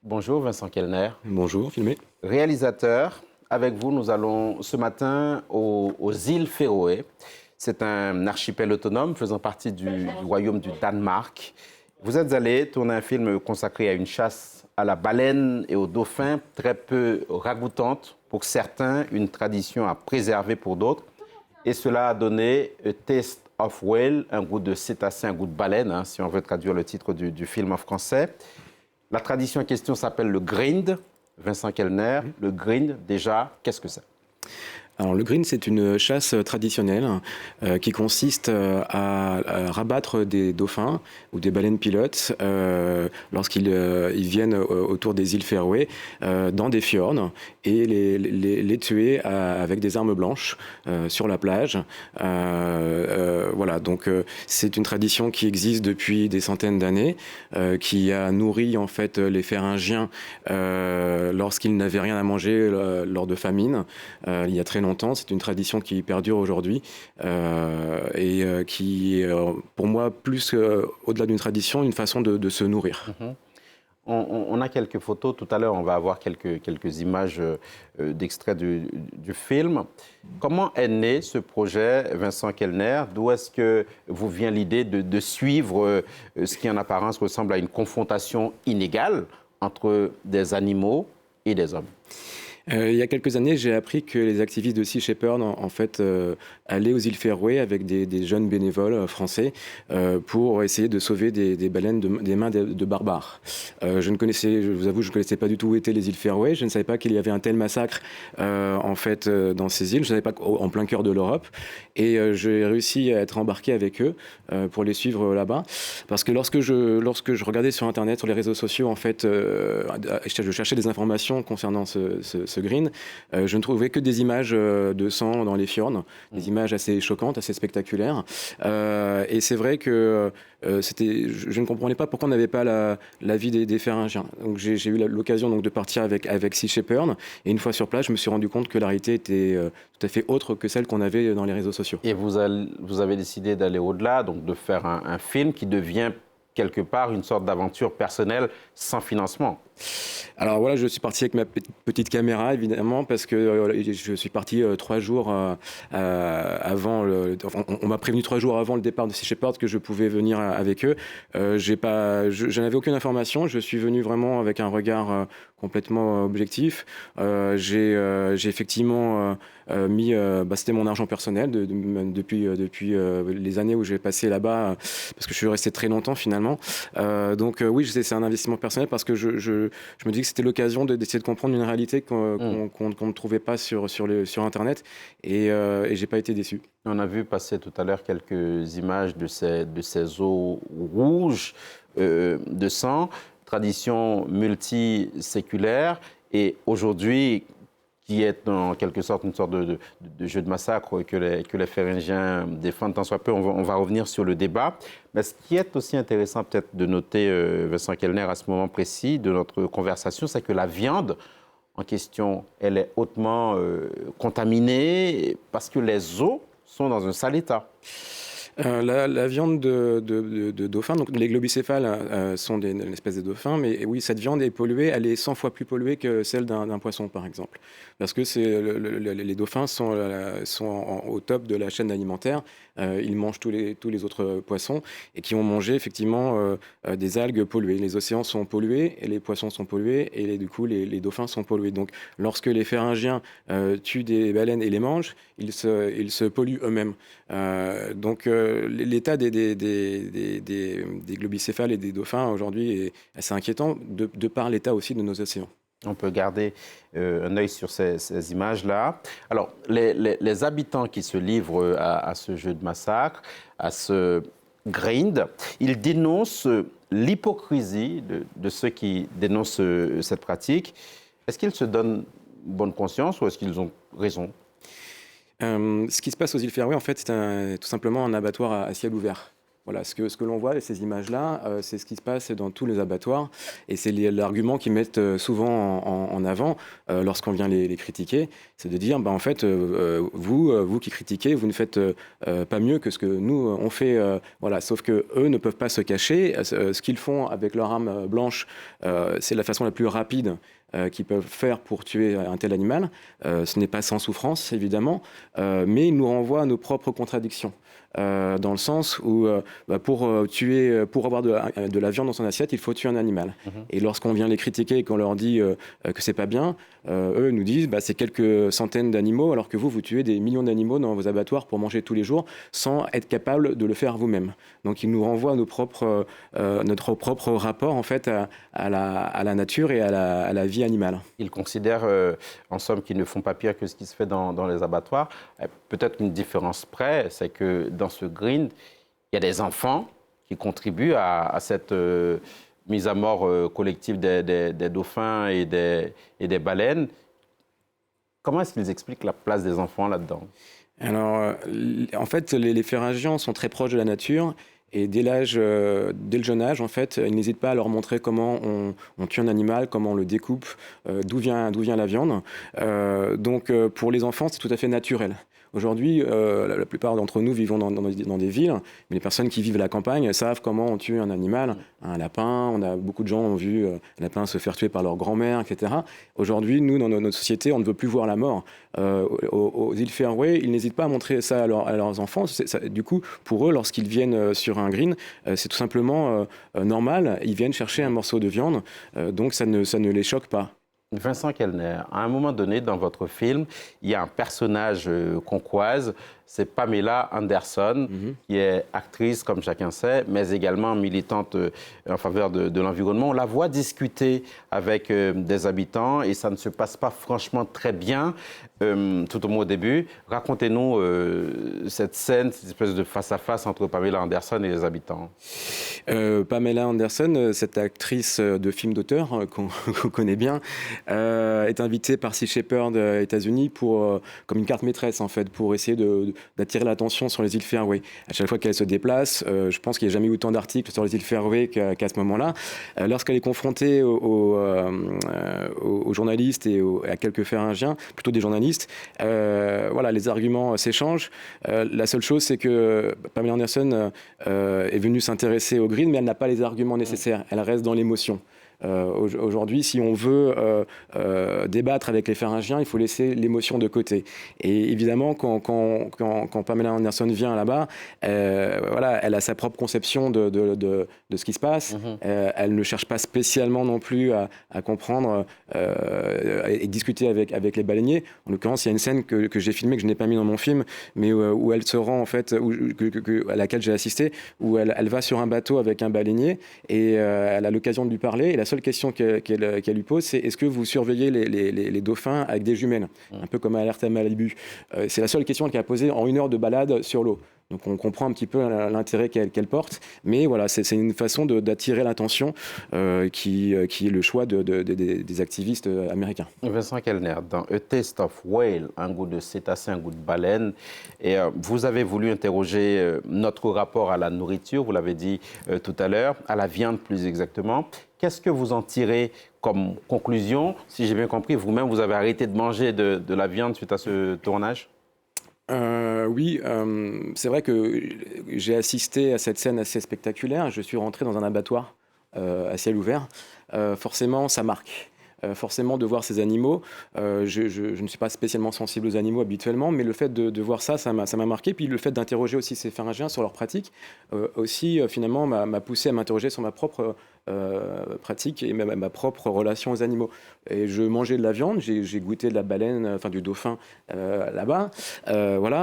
Bonjour Vincent Kellner. Bonjour, filmé. Réalisateur, avec vous, nous allons ce matin aux îles Féroé. C'est un archipel autonome faisant partie du royaume du Danemark. Vous êtes allé tourner un film consacré à une chasse à la baleine et au dauphin, très peu ragoûtante pour certains, une tradition à préserver pour d'autres. Et cela a donné A Taste of Whale, un goût de cétacé, un goût de baleine, hein, si on veut traduire le titre du film en français. La tradition en question s'appelle le grind. Vincent Kellner, le grind, déjà, qu'est-ce que c'est? Alors, le green, c'est une chasse traditionnelle qui consiste à rabattre des dauphins ou des baleines pilotes lorsqu'ils ils viennent autour des îles Féroé dans des fjords et les tuer avec des armes blanches sur la plage. Voilà, donc c'est une tradition qui existe depuis des centaines d'années, qui a nourri en fait les Féringiens lorsqu'ils n'avaient rien à manger lors de famine il y a très longtemps. C'est une tradition qui perdure aujourd'hui qui est, pour moi, plus au-delà d'une tradition, une façon de se nourrir. On a quelques photos. Tout à l'heure, on va avoir quelques images d'extraits du film. Comment est né ce projet, Vincent Kellner? D'où est-ce que vous vient l'idée de suivre ce qui, en apparence, ressemble à une confrontation inégale entre des animaux et des hommes? Il y a quelques années, j'ai appris que les activistes de Sea Shepherd en fait, allaient aux îles Féroé avec des jeunes bénévoles français pour essayer de sauver des baleines des mains de barbares. Je vous avoue, je ne connaissais pas du tout où étaient les îles Féroé. Je ne savais pas qu'il y avait un tel massacre en fait, dans ces îles. Je ne savais pas qu'en plein cœur de l'Europe. Et j'ai réussi à être embarqué avec eux pour les suivre là-bas. Parce que lorsque je regardais sur Internet, sur les réseaux sociaux, en fait, je cherchais des informations concernant ce green, je ne trouvais que des images de sang dans les fjords, des images assez choquantes, assez spectaculaires. Et c'est vrai que je ne comprenais pas pourquoi on n'avait pas la vie des Féringiens. Donc j'ai eu l'occasion donc de partir avec Sea Shepherd, et une fois sur place, je me suis rendu compte que la réalité était tout à fait autre que celle qu'on avait dans les réseaux sociaux. Et vous avez décidé d'aller au-delà, donc de faire un film qui devient quelque part une sorte d'aventure personnelle sans financement. Alors voilà, je suis parti avec ma petite caméra, évidemment, parce que je suis parti 3 jours avant. On m'a prévenu 3 jours avant le départ de Sea Shepherd que je pouvais venir avec eux. Je n'avais aucune information. Je suis venu vraiment avec un regard complètement objectif. J'ai effectivement mis, c'était mon argent personnel depuis les années où j'ai passé là-bas, parce que je suis resté très longtemps finalement. Donc oui, c'est un investissement personnel parce que je me dis que c'était l'occasion d'essayer de comprendre une réalité qu'on ne trouvait pas sur Internet, et j'ai pas été déçu. On a vu passer tout à l'heure quelques images de ces eaux rouges de sang, tradition multiséculaire, et aujourd'hui, qui est en quelque sorte une sorte de jeu de massacre que les Féringiens défendent tant soit peu. On va revenir sur le débat. Mais ce qui est aussi intéressant peut-être de noter, Vincent Kellner, à ce moment précis de notre conversation, c'est que la viande en question, elle est hautement contaminée parce que les os sont dans un sale état. La viande de dauphin, donc les globicéphales sont une espèce de dauphin, mais oui, cette viande est polluée, elle est 100 fois plus polluée que celle d'un poisson, par exemple. Parce que les dauphins sont au top de la chaîne alimentaire, ils mangent tous les autres poissons, et qui ont mangé effectivement des algues polluées. Les océans sont pollués, et les poissons sont pollués, et du coup les dauphins sont pollués. Donc lorsque les Féringiens tuent des baleines et les mangent, ils se polluent eux-mêmes. Donc l'état des globicéphales et des dauphins aujourd'hui est assez inquiétant, de par l'état aussi de nos océans. On peut garder un œil sur ces images-là. Alors, les habitants qui se livrent à ce jeu de massacre, à ce grind, ils dénoncent l'hypocrisie de ceux qui dénoncent cette pratique. Est-ce qu'ils se donnent bonne conscience ou est-ce qu'ils ont raison? Ce qui se passe aux îles Féroé, en fait, c'est tout simplement un abattoir à ciel ouvert. Voilà, ce que l'on voit, ces images-là, c'est ce qui se passe dans tous les abattoirs. Et c'est l'argument qu'ils mettent souvent en avant lorsqu'on vient les critiquer. C'est de dire, en fait, vous qui critiquez, vous ne faites pas mieux que ce que nous, on fait. Voilà. Sauf qu'eux ne peuvent pas se cacher. Ce qu'ils font avec leur arme blanche, c'est la façon la plus rapide qu'ils peuvent faire pour tuer un tel animal. Ce n'est pas sans souffrance, évidemment, mais ils nous renvoient à nos propres contradictions. Dans le sens où pour avoir de la viande dans son assiette, il faut tuer un animal. Et lorsqu'on vient les critiquer et qu'on leur dit que c'est pas bien, eux nous disent c'est quelques centaines d'animaux, alors que vous tuez des millions d'animaux dans vos abattoirs pour manger tous les jours sans être capable de le faire vous-même. Donc ils nous renvoient à notre propre rapport en fait à la nature et à la vie animale. Ils considèrent en somme qu'ils ne font pas pire que ce qui se fait dans les abattoirs. Peut-être une différence près, c'est que dans ce green, il y a des enfants qui contribuent à cette mise à mort collective des dauphins et des baleines. Comment est-ce qu'ils expliquent la place des enfants là-dedans? Alors, en fait, les pharyngéens sont très proches de la nature. Et dès le jeune âge, en fait, ils n'hésitent pas à leur montrer comment on tue un animal, comment on le découpe, d'où vient la viande. Donc, pour les enfants, c'est tout à fait naturel. Aujourd'hui, la plupart d'entre nous vivons dans des villes, mais les personnes qui vivent à la campagne savent comment on tue un animal, un lapin. Beaucoup de gens ont vu un lapin se faire tuer par leur grand-mère, etc. Aujourd'hui, nous, dans notre société, on ne veut plus voir la mort. Aux îles Féroé, ils n'hésitent pas à montrer ça à leurs enfants. Du coup, pour eux, lorsqu'ils viennent sur un green, c'est tout simplement normal. Ils viennent chercher un morceau de viande, donc ça ne les choque pas. Vincent Kellner, à un moment donné dans votre film, il y a un personnage qu'on croise, c'est Pamela Anderson, qui est actrice, comme chacun sait, mais également militante en faveur de l'environnement. On la voit discuter avec des habitants et ça ne se passe pas franchement très bien, tout au moins au début. Racontez-nous cette scène, cette espèce de face-à-face entre Pamela Anderson et les habitants. Pamela Anderson, cette actrice de film d'auteur qu'on connaît bien, est invitée par Sea Shepherd États-Unis comme une carte maîtresse en fait, pour essayer d'attirer l'attention sur les îles Féroé. À chaque fois qu'elle se déplace, je pense qu'il n'y a jamais eu autant d'articles sur les îles Féroé qu'à ce moment-là. Lorsqu'elle est confrontée aux journalistes et à quelques pharyngiens, plutôt des journalistes, les arguments s'échangent. La seule chose, c'est que Pamela Anderson est venue s'intéresser au green, mais elle n'a pas les arguments nécessaires. Elle reste dans l'émotion. Aujourd'hui, si on veut débattre avec les pharyngiens, il faut laisser l'émotion de côté. Et évidemment, quand Pamela Anderson vient là-bas, elle a sa propre conception de ce qui se passe. Elle ne cherche pas spécialement non plus à comprendre et discuter avec les baleiniers. En l'occurrence, il y a une scène que j'ai filmée, que je n'ai pas mis dans mon film, mais où elle se rend, en fait, à laquelle j'ai assisté, où elle va sur un bateau avec un baleinier et elle a l'occasion de lui parler. Et la seule question qu'elle lui pose, c'est est-ce que vous surveillez les dauphins avec des jumelles, un peu comme à Alerte à Malibu. C'est la seule question qu'elle a posée en 1 heure de balade sur l'eau. Donc on comprend un petit peu l'intérêt qu'elle porte, mais voilà, c'est une façon d'attirer l'attention qui est le choix des activistes américains. Vincent Kellner, dans A Taste of Whale, un goût de cétacé, un goût de baleine, et vous avez voulu interroger notre rapport à la nourriture, vous l'avez dit tout à l'heure, à la viande plus exactement. Qu'est-ce que vous en tirez comme conclusion? Si j'ai bien compris, vous-même, vous avez arrêté de manger de la viande suite à ce tournage? Oui, c'est vrai que j'ai assisté à cette scène assez spectaculaire. Je suis rentré dans un abattoir à ciel ouvert. Forcément, ça marque. Forcément, de voir ces animaux, je ne suis pas spécialement sensible aux animaux habituellement, mais le fait de voir ça m'a marqué. Puis le fait d'interroger aussi ces pharyngiens sur leurs pratiques, finalement, m'a poussé à m'interroger sur ma propre pratique et même ma propre relation aux animaux. Et je mangeais de la viande, j'ai goûté de la baleine, enfin du dauphin là-bas,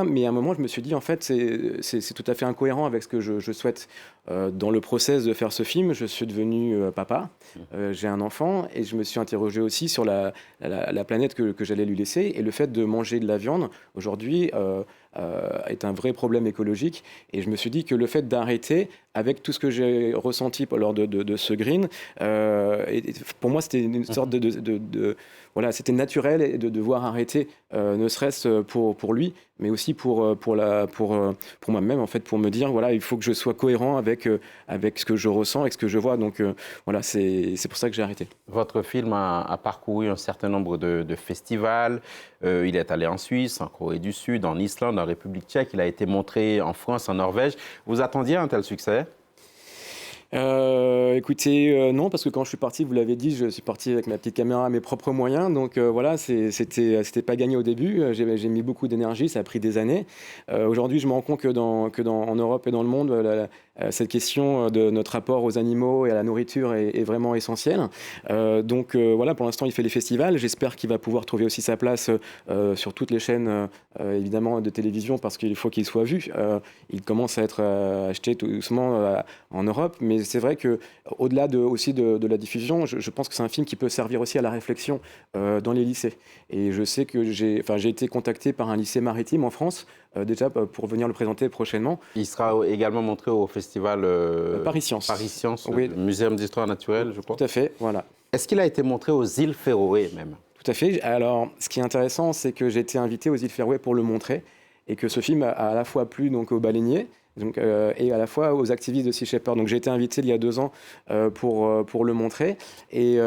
mais à un moment je me suis dit en fait c'est tout à fait incohérent avec ce que je souhaite. Dans le process de faire ce film, je suis devenu papa, j'ai un enfant et je me suis interrogé aussi sur la planète que j'allais lui laisser, et le fait de manger de la viande aujourd'hui est un vrai problème écologique, et je me suis dit que le fait d'arrêter avec tout ce que j'ai ressenti lors de ce green, pour moi c'était une sorte voilà, c'était naturel de devoir arrêter, ne serait-ce pour lui, mais aussi pour moi-même, en fait, pour me dire, voilà, il faut que je sois cohérent avec ce que je ressens, avec ce que je vois. Donc voilà, c'est pour ça que j'ai arrêté. Votre film a parcouru un certain nombre de festivals. Il est allé en Suisse, en Corée du Sud, en Islande, en République tchèque. Il a été montré en France, en Norvège. Vous attendiez un tel succès? Écoutez, non, parce que quand je suis parti, vous l'avez dit, je suis parti avec ma petite caméra à mes propres moyens. Donc voilà, c'était pas gagné au début. J'ai mis beaucoup d'énergie, ça a pris des années. Aujourd'hui, je me rends compte en Europe et dans le monde, cette question de notre rapport aux animaux et à la nourriture est vraiment essentielle. Donc voilà, pour l'instant, il fait les festivals. J'espère qu'il va pouvoir trouver aussi sa place sur toutes les chaînes, évidemment, de télévision, parce qu'il faut qu'il soit vu. Il commence à être acheté tout doucement en Europe, mais c'est vrai que au-delà aussi de la diffusion, je pense que c'est un film qui peut servir aussi à la réflexion dans les lycées. Et je sais que j'ai été contacté par un lycée maritime en France, déjà pour venir le présenter prochainement. Il sera également montré au festival Paris Science. Paris Science, Oui. le Muséum d'histoire naturelle, je crois. Tout à fait, voilà. Est-ce qu'il a été montré aux îles Féroé même? Tout à fait. Alors, ce qui est intéressant, c'est que j'ai été invité aux îles Féroé pour le montrer, et que ce film a à la fois plu donc aux baleiniers, et à la fois aux activistes de Sea Shepherd. Donc j'ai été invité il y a 2 ans pour le montrer, et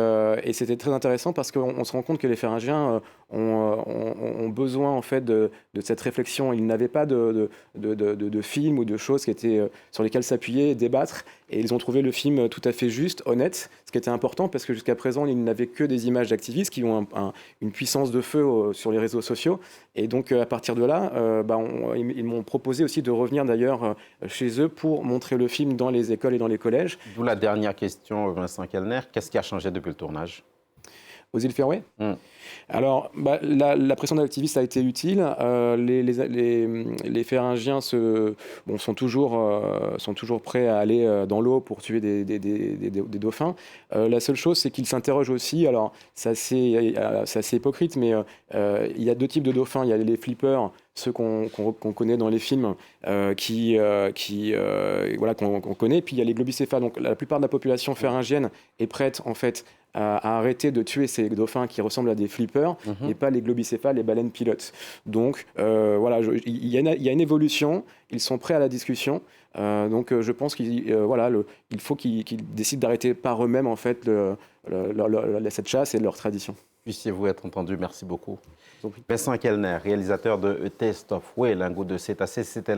c'était très intéressant parce qu'on se rend compte que les Féringiens ont besoin en fait de cette réflexion. Ils n'avaient pas de films ou de choses qui étaient, sur lesquelles s'appuyer et débattre, et ils ont trouvé le film tout à fait juste, honnête, ce qui était important parce que jusqu'à présent ils n'avaient que des images d'activistes qui ont une puissance de feu sur les réseaux sociaux, et donc à partir de là, ils m'ont proposé aussi de revenir d'ailleurs chez eux pour montrer le film dans les écoles et dans les collèges. D'où la dernière question, Vincent Kellner. Qu'est-ce qui a changé depuis le tournage? Aux îles Féroé. Alors, la pression d'activistes a été utile. Les Féringiens sont toujours prêts à aller dans l'eau pour tuer des dauphins. La seule chose, c'est qu'ils s'interrogent aussi. Alors, c'est assez hypocrite, mais il y a 2 types de dauphins. Il y a les flippers, ceux qu'on connaît dans les films, qu'on connaît. Puis il y a les globicéphales. Donc, la plupart de la population féringienne est prête, en fait, à arrêter de tuer ces dauphins qui ressemblent à des flippers et pas les globicéphales, les baleines pilotes. Donc voilà, il y a une évolution, ils sont prêts à la discussion. Donc je pense qu'il faut qu'ils décident d'arrêter par eux-mêmes en fait cette chasse et leur tradition. Puissiez-vous être entendu, merci beaucoup. Vincent Kellner, réalisateur de A Taste of Whale, un goût de cétacé, c'était